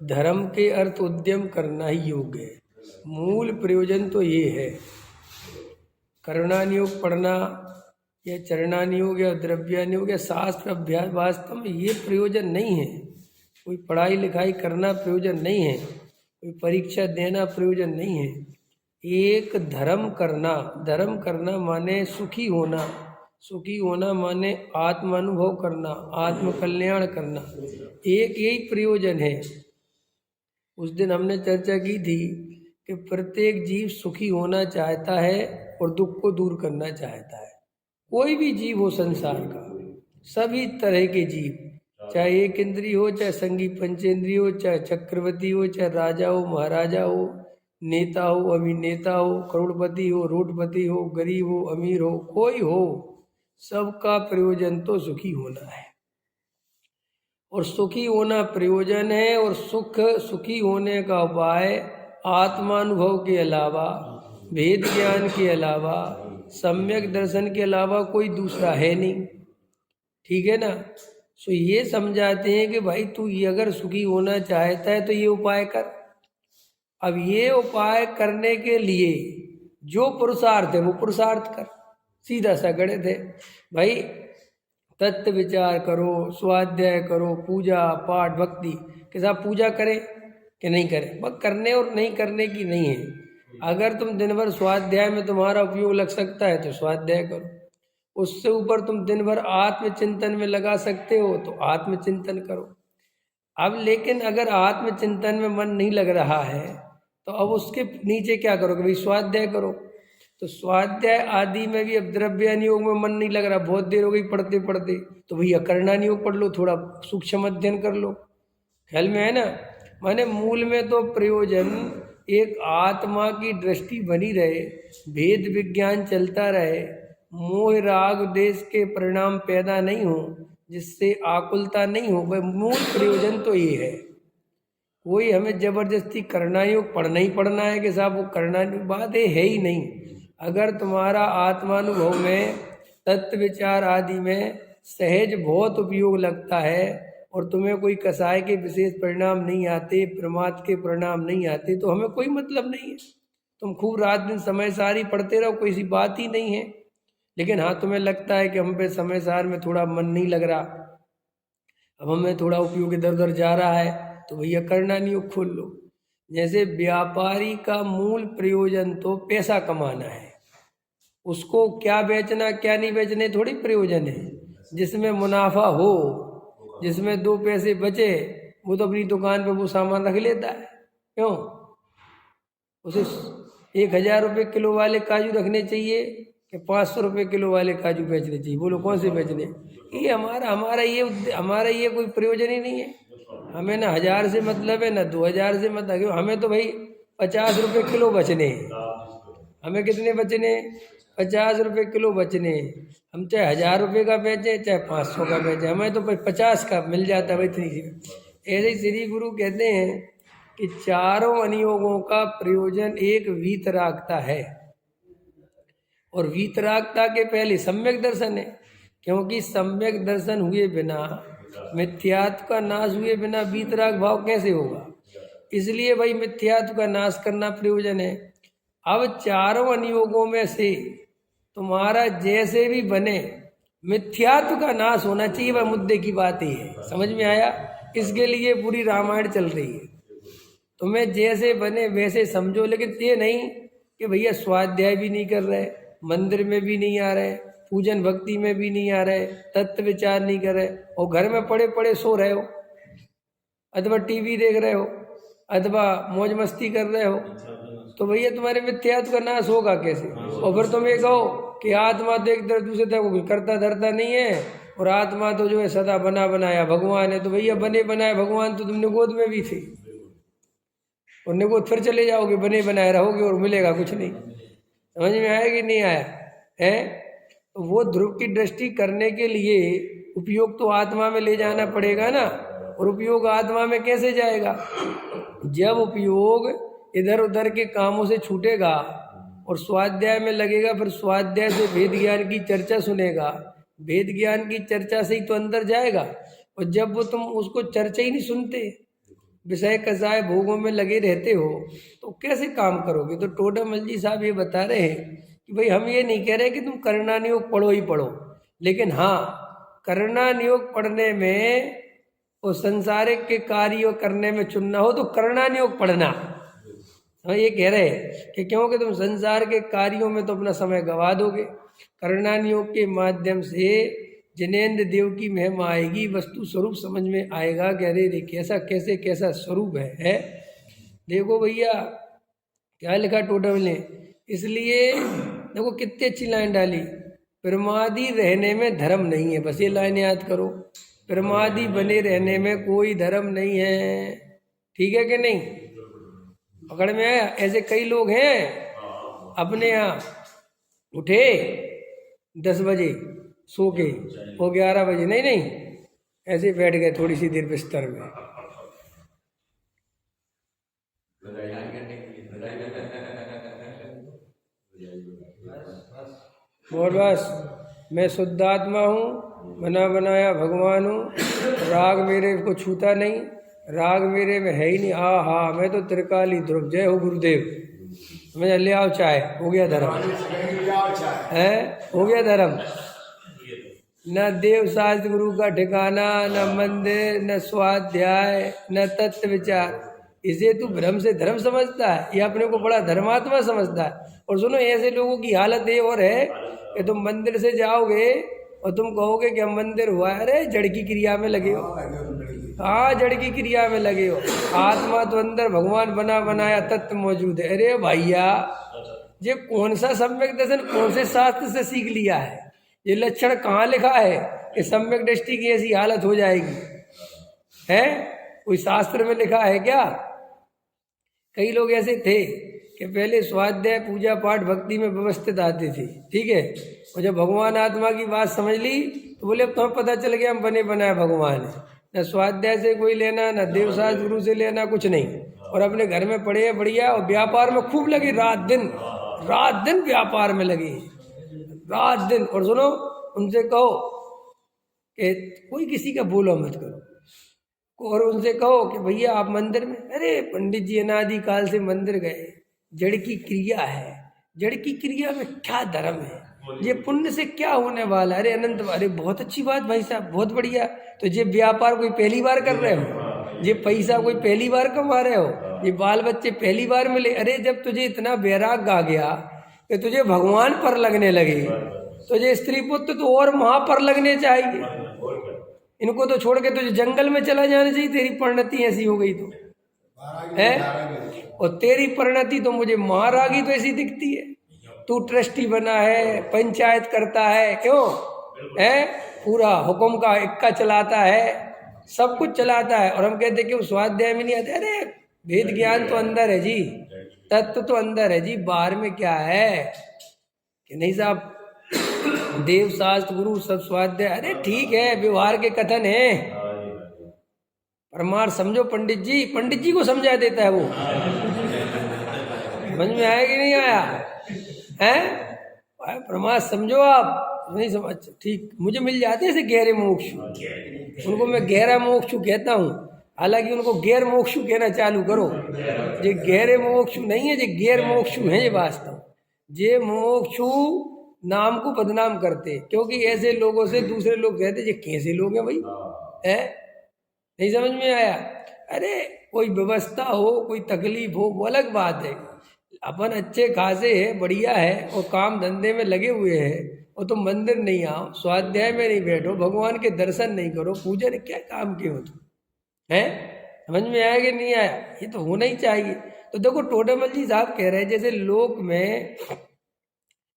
धर्म के अर्थ उद्यम करना ही योग है। मूल प्रयोजन तो ये है। करणानुयोग पढ़ना या चरणानुयोग या द्रव्यानुयोग या शास्त्र अभ्यास वास्तव में ये प्रयोजन नहीं है। कोई पढ़ाई लिखाई करना प्रयोजन नहीं है, कोई परीक्षा देना प्रयोजन नहीं है। एक धर्म करना माने सुखी होना, सुखी होना माने आत्मानुभव करना, आत्म कल्याण करना, एक यही प्रयोजन है। उस दिन हमने चर्चा की थी कि प्रत्येक जीव सुखी होना चाहता है और दुख को दूर करना चाहता है। कोई भी जीव हो संसार का, सभी तरह के जीव, चाहे एक इंद्रिय हो, चाहे संगी पंचेंद्रिय हो, चाहे चक्रवर्ती हो, चाहे राजा हो, महाराजा हो, नेता हो, अभिनेता हो, करोड़पति हो, रोडपति हो, गरीब हो, अमीर हो, कोई हो, सबका प्रयोजन तो सुखी होना है। और सुखी होना प्रयोजन है। और सुखी होने का उपाय आत्मानुभव के अलावा, भेद ज्ञान के अलावा, सम्यक दर्शन के अलावा कोई दूसरा है नहीं। ठीक है ना। सो ये समझाते हैं कि भाई तू ये अगर सुखी होना चाहता है तो ये उपाय कर। अब ये उपाय करने के लिए जो पुरुषार्थ है वो पुरुषार्थ कर। सीधा सा गणित है भाई। तत्व विचार करो, स्वाध्याय करो, पूजा पाठ भक्ति के साथ पूजा करें कि नहीं करें, बस करने और नहीं करने की नहीं है। अगर तुम दिन भर स्वाध्याय में तुम्हारा उपयोग लग सकता है तो स्वाध्याय करो, उससे ऊपर तुम दिन भर आत्मचिंतन में लगा सकते हो तो आत्मचिंतन करो। अब लेकिन अगर आत्मचिंतन में मन नहीं लग रहा है तो अब उसके नीचे क्या करोगे भाई, स्वाध्याय करो। तो स्वाध्याय आदि में भी अब द्रव्यानुयोग में मन नहीं लग रहा, बहुत देर हो गई पढ़ते पढ़ते, तो भैया करणानुयोग पढ़ लो, थोड़ा सूक्ष्म अध्ययन कर लो। ख्याल में है ना। माने मूल में तो प्रयोजन एक आत्मा की दृष्टि बनी रहे, भेद विज्ञान चलता रहे, मोह राग देश के परिणाम पैदा नहीं हो, जिससे आकुलता नहीं हो, वह मूल प्रयोजन तो ये है। कोई हमें जबरदस्ती करणानुयोग पढ़ना ही पढ़ना है कि साहब वो करणानुयोग, बात है ही नहीं। अगर तुम्हारा आत्मानुभव में, तत्व विचार आदि में सहज बहुत उपयोग लगता है और तुम्हें कोई कसाय के विशेष परिणाम नहीं आते, प्रमाद के परिणाम नहीं आते, तो हमें कोई मतलब नहीं है। तुम खूब रात दिन समय सारी पढ़ते रहो, कोई सी बात ही नहीं है। लेकिन हाँ, तुम्हें लगता है कि हम पे समय सार में थोड़ा मन नहीं लग रहा, अब हमें थोड़ा उपयोग इधर उधर जा रहा है, तो भैया करणानुयोग खोल लो। जैसे व्यापारी का मूल प्रयोजन तो पैसा कमाना है, उसको क्या बेचना क्या नहीं बेचने थोड़ी प्रयोजन है। जिसमें मुनाफा हो, जिसमें 2 पैसे बचे, वो तो अपनी दुकान पे वो सामान रख लेता है। क्यों? उसे 1000 रुपये किलो वाले काजू रखने चाहिए कि 500 रुपये किलो वाले काजू बेचने चाहिए? बोलो कौन से बेचने? ये हमारा ये कोई प्रयोजन ही नहीं है। हमें ना 1000 से मतलब है, ना 2000 से मतलब। हमें तो भाई 50 रुपये किलो बचने हैं। हमें कितने बचने? 50 रुपये किलो बचने हैं। हम चाहे 1000 रुपये का बेचें, चाहे 500 का बेचें, हमें तो 50 का मिल जाता है भाई। इतनी ऐसे ही श्री गुरु कहते हैं कि चारों अनुयोगों का प्रयोजन एक वीतरागता है। और वीतरागता के पहले सम्यक दर्शन है, क्योंकि सम्यक दर्शन हुए बिना, मिथ्यात्व का नाश हुए बिना वीतराग भाव कैसे होगा? इसलिए भाई मिथ्यात्व का नाश करना प्रयोजन है। अब चारों अनुयोगों में से तुम्हारा जैसे भी बने, मिथ्यात्व का नाश होना चाहिए, वह मुद्दे की बात ही है। समझ में आया? इसके लिए पूरी रामायण चल रही है। तुम्हें जैसे बने वैसे समझो, लेकिन ये नहीं कि भैया स्वाध्याय भी नहीं कर रहे, मंदिर में भी नहीं आ रहे, पूजन भक्ति में भी नहीं आ रहे, तत्व विचार नहीं कर रहे, और घर में पड़े पड़े सो रहे हो, अथवा टीवी देख रहे हो, अथवा मौज मस्ती कर रहे हो, तो भैया तुम्हारे मिथ्यात्व का नाश होगा कैसे? और फिर तुम ये कहो कि आत्मा तो एक दूसरे तक कुछ करता धरता नहीं है, और आत्मा तो जो है सदा बना बनाया भगवान है। तो भैया बने बनाए भगवान तो तुमने गोद में भी थे, और निगोद फिर चले जाओगे, बने बनाए रहोगे और मिलेगा कुछ नहीं। समझ में आया कि नहीं आया है? तो वो ध्रुव की दृष्टि करने के लिए उपयोग तो आत्मा में ले जाना पड़ेगा ना। और उपयोग आत्मा में कैसे जाएगा? जब उपयोग इधर उधर के कामों से छूटेगा और स्वाध्याय में लगेगा, फिर स्वाध्याय से भेद ज्ञान की चर्चा सुनेगा, भेद ज्ञान की चर्चा से ही तो अंदर जाएगा। और जब वो तुम उसको चर्चा ही नहीं सुनते, विषय कसाय भोगों में लगे रहते हो तो कैसे काम करोगे। तो टोडामल जी साहब ये बता रहे हैं कि भाई हम ये नहीं कह रहे कि तुम करणानियोग पढ़ो ही पढ़ो, लेकिन हाँ करणानियोग पढ़ने में और संसारिक के कार्य करने में चुनना हो तो करणानियोग पढ़ना। हम ये कह रहे हैं कि क्योंकि तुम संसार के कार्यों में तो अपना समय गवा दोगे, करणानियोग के माध्यम से जिनेन्द्र देव की महिमा आएगी, वस्तु स्वरूप समझ में आएगा कि अरे रे कैसा कैसे कैसा स्वरूप है। देखो भैया क्या लिखा टोटल ने, इसलिए देखो कितनी अच्छी लाइन डाली, प्रमादी रहने में धर्म नहीं है। बस ये लाइन याद करो, प्रमादी बने रहने में कोई धर्म नहीं है। ठीक है कि नहीं, पकड़ में आया। ऐसे कई लोग हैं अपने यहाँ उठे 10 बजे सो के वो 11 बजे नहीं ऐसे बैठ गए थोड़ी सी देर बिस्तर में। और बस मैं शुद्धात्मा हूँ, बना बनाया भगवान हूँ, राग मेरे को छूता नहीं, राग मेरे में है ही नहीं। हाँ मैं तो त्रिकाली ध्रुव, जय हो गुरुदेव। मैं ले आओ चाय, हो गया धर्म है, हो गया धर्म। न देव शास्त्र गुरु का ठिकाना, न मंदिर, न स्वाध्याय, न तत्व विचार। इसे तू भ्रम से धर्म समझता है, ये अपने को बड़ा धर्मात्मा समझता है। और सुनो ऐसे लोगों की हालत ये और है कि तुम मंदिर से जाओगे और तुम कहोगे कि हम मंदिर हुआ है, अरे जड़ की क्रिया में लगे हो। हाँ जड़ की क्रिया में लगे हो, आत्मा तो अंदर भगवान बना बनाया तत्व मौजूद है। अरे भैया ये कौन सा सम्यक दर्शन कौन से शास्त्र से सीख लिया है, ये लक्षण कहाँ लिखा है कि सम्यक दृष्टि की ऐसी हालत हो जाएगी है? कोई शास्त्र में लिखा है क्या? कई लोग ऐसे थे कि पहले स्वाध्याय पूजा पाठ भक्ति में व्यवस्थित आते थे, ठीक है, और जब भगवान आत्मा की बात समझ ली तो बोले अब तुम्हें पता चल गया हम बने बनाए भगवान है। न स्वाध्याय से कोई लेना, न देवशास्त्र गुरु से लेना, कुछ नहीं, और अपने घर में पड़े बढ़िया और व्यापार में खूब लगे, रात दिन व्यापार में लगे, रात दिन। और सुनो उनसे कहो कि कोई किसी का बोलो मत करो, और उनसे कहो कि भैया आप मंदिर में, अरे पंडित जी अनादि काल से मंदिर गए, जड़ की क्रिया है, जड़ की क्रिया में क्या धर्म है, ये पुण्य से क्या होने वाला। अरे अनंत, अरे बहुत अच्छी बात भाई साहब, बहुत बढ़िया। तो ये व्यापार कोई पहली बार कर रहे हो, ये पैसा कोई पहली बार कमा रहे हो, ये बाल बच्चे पहली बार मिले। अरे जब तुझे इतना वैराग आ गया कि तुझे भगवान पर लगने लगे, तुझे स्त्री पुत्र तो और वहां पर लगने चाहिए। इनको तो छोड़ के तुझे जंगल में चला जाना चाहिए, तेरी परिणति ऐसी हो गई तो है। और तेरी परिणति तो मुझे महारागी तो ऐसी दिखती है, तू ट्रस्टी बना है, पंचायत करता है, क्यों है, पूरा हुक्म का इक्का चलाता है, सब कुछ चलाता है। और हम कहते कि वो स्वाध्याय में नहीं आते। अरे वेद ज्ञान तो अंदर है जी, तत्व तो अंदर है जी, बाहर में क्या है कि नहीं साहब, देव शास्त्र गुरु सब स्वाध्याय, अरे ठीक है व्यवहार के कथन है, परमार्थ समझो। पंडित जी को समझा देता है वो, समझ में आया कि नहीं आया है? परमार्थ समझो, आप नहीं समझ, ठीक, मुझे मिल जाते हैं गहरे मोक्षु, उनको मैं गहरा मोक्षु कहता हूँ, हालांकि उनको गैर मोक्षु कहना चालू करो। ये गहरे मोक्षु नहीं है, ये गैर मोक्षु है, ये वास्तव ये मोक्षु नाम को बदनाम करते, क्योंकि ऐसे लोगों से दूसरे लोग कहते ये कैसे लोग हैं भाई है, नहीं समझ में आया। अरे कोई व्यवस्था हो, कोई तकलीफ हो, वो अलग बात है, अपन अच्छे खासे है, बढ़िया है और काम धंधे में लगे हुए हैं, और तुम मंदिर नहीं आओ, स्वाध्याय में नहीं बैठो, भगवान के दर्शन नहीं करो, पूजा ने क्या काम किए हो तुम है? समझ में आया कि नहीं आया? ये तो होना ही चाहिए। तो देखो टोडामल जी साहब कह रहे हैं जैसे लोक में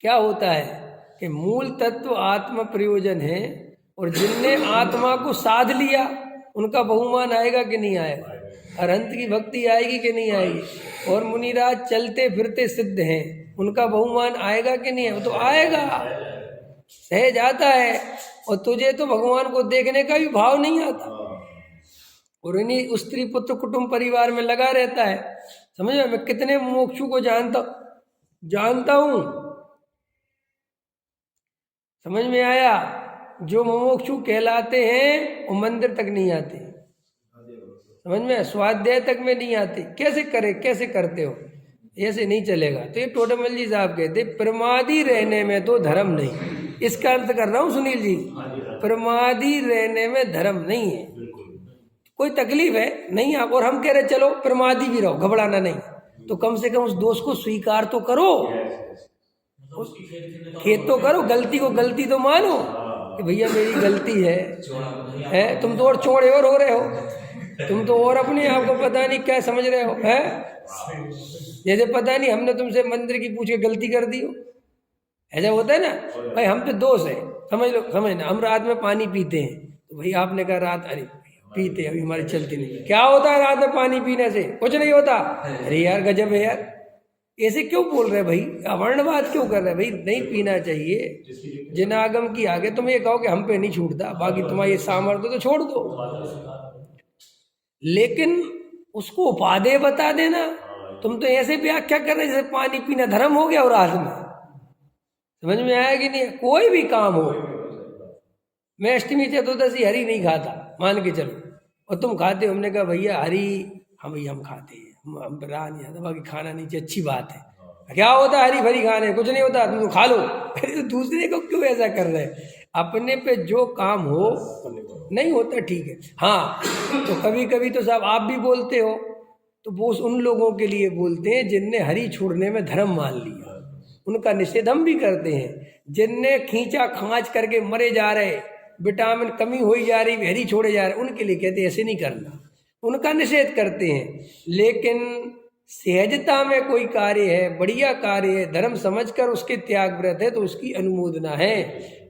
क्या होता है कि मूल तत्व आत्मा प्रयोजन है, और जिनने आत्मा को साध लिया उनका बहुमान आएगा कि नहीं आएगा, अरहंत की भक्ति आएगी कि नहीं आएगी। और मुनिराज चलते फिरते सिद्ध हैं, उनका बहुमान आएगा कि नहीं, वो तो आएगा, सहज आता है। और तुझे तो भगवान को देखने का भी भाव नहीं आता, और इन्हीं स्त्री पुत्र कुटुंब परिवार में लगा रहता है। समझ में, मैं कितने मोक्षु को जानता हूं, समझ में आया, जो मोक्षु कहलाते हैं वो मंदिर तक नहीं आते, समझ में, स्वाध्याय तक में नहीं आते, कैसे करे, कैसे करते हो, ऐसे नहीं चलेगा। तो ये टोटमल जी साहब कहते प्रमादी रहने में तो धर्म नहीं। इसका अर्थ कर रहा हूँ सुनील जी, प्रमादी रहने में धर्म नहीं है। कोई तकलीफ है नहीं आप, और हम कह रहे चलो प्रमादी भी रहो, घबराना नहीं, तो कम से कम उस दोष को स्वीकार तो करो, खेद तो करो, गलती को गलती तो मानो कि भैया मेरी गलती है। तुम तो और चौड़े और हो रहे हो, तुम तो और अपने आप को पता नहीं क्या समझ रहे हो, है जैसे पता नहीं हमने तुमसे मंदिर की पूछ के गलती कर दी हो। ऐसा होता है ना भाई, हम पे दोष है, समझ लो, समझना। हम रात में पानी पीते हैं, तो भाई आपने कहा रात, अरे पीते अभी हमारी चलती नहीं, क्या होता है रात में पानी पीने से, कुछ नहीं होता। अरे यार गजब है यार, ऐसे क्यों बोल रहे भाई, अवर्णवाद क्यों कर रहे भाई, नहीं पीना चाहिए। जिनागम की आगे तुम ये कहो कि हम पे नहीं छूटता, बाकी तुम्हारी सामर्थ्य तो छोड़ दो, लेकिन उसको उपादेय बता देना। तुम तो ऐसे व्याख्या कर रहे जैसे पानी पीना धर्म हो गया और रात में, समझ में आया कि नहीं। कोई भी काम हो, मैं अष्टमी चतुर्दशी हरी नहीं खाता, मान के चलो, और तुम खाते हो, हमने कहा भैया हरी, हाँ भैया हम खाते हैं, हम रहा नहीं आता, बाकी खाना नहीं चाहिए, अच्छी बात है, क्या होता है हरी भरी खाने, कुछ नहीं होता, तुम तो खा लो। अरे तो दूसरे को क्यों ऐसा कर रहे हैं, अपने पे जो काम हो, नहीं होता ठीक है। हाँ तो कभी कभी तो साहब आप भी बोलते हो, तो वो उन लोगों के लिए बोलते हैं जिनने हरी छोड़ने में धर्म मान लिया, उनका निषेध हम भी करते हैं। जिनने खींचा खांच करके मरे जा रहे, विटामिन कमी हो जा रही, हरी छोड़े जा रहे, उनके लिए कहते हैं ऐसे नहीं करना, उनका निषेध करते हैं। लेकिन सहजता में कोई कार्य है, बढ़िया कार्य है, धर्म समझकर उसके त्याग व्रत है, तो उसकी अनुमोदना है।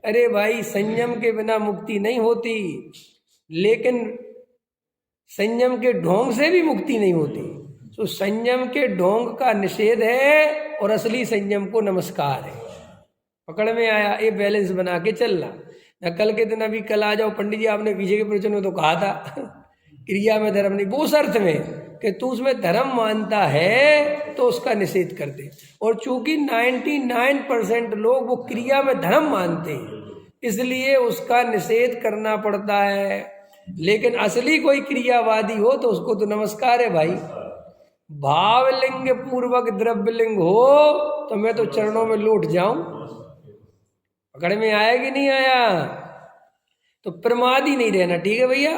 अरे भाई संयम के बिना मुक्ति नहीं होती, लेकिन संयम के ढोंग से भी मुक्ति नहीं होती। तो संयम के ढोंग का निषेध है और असली संयम को नमस्कार है। पकड़ में आया, ये बैलेंस बना के चलना। न कल के दिन, अभी कल आ जाओ पंडित जी, आपने पीछे के प्रवचन में तो कहा था क्रिया में धर्म नहीं, वो अर्थ में कि तू उसमें धर्म मानता है तो उसका निषेध कर दे। और चूंकि 99% लोग वो क्रिया में धर्म मानते हैं, इसलिए उसका निषेध करना पड़ता है। लेकिन असली कोई क्रियावादी हो तो उसको तो नमस्कार है भाई। भावलिंग पूर्वक द्रव्यलिंग हो तो मैं तो चरणों में लौट जाऊं। पकड़ में आया कि नहीं आया? तो प्रमादी नहीं रहना, ठीक है भैया।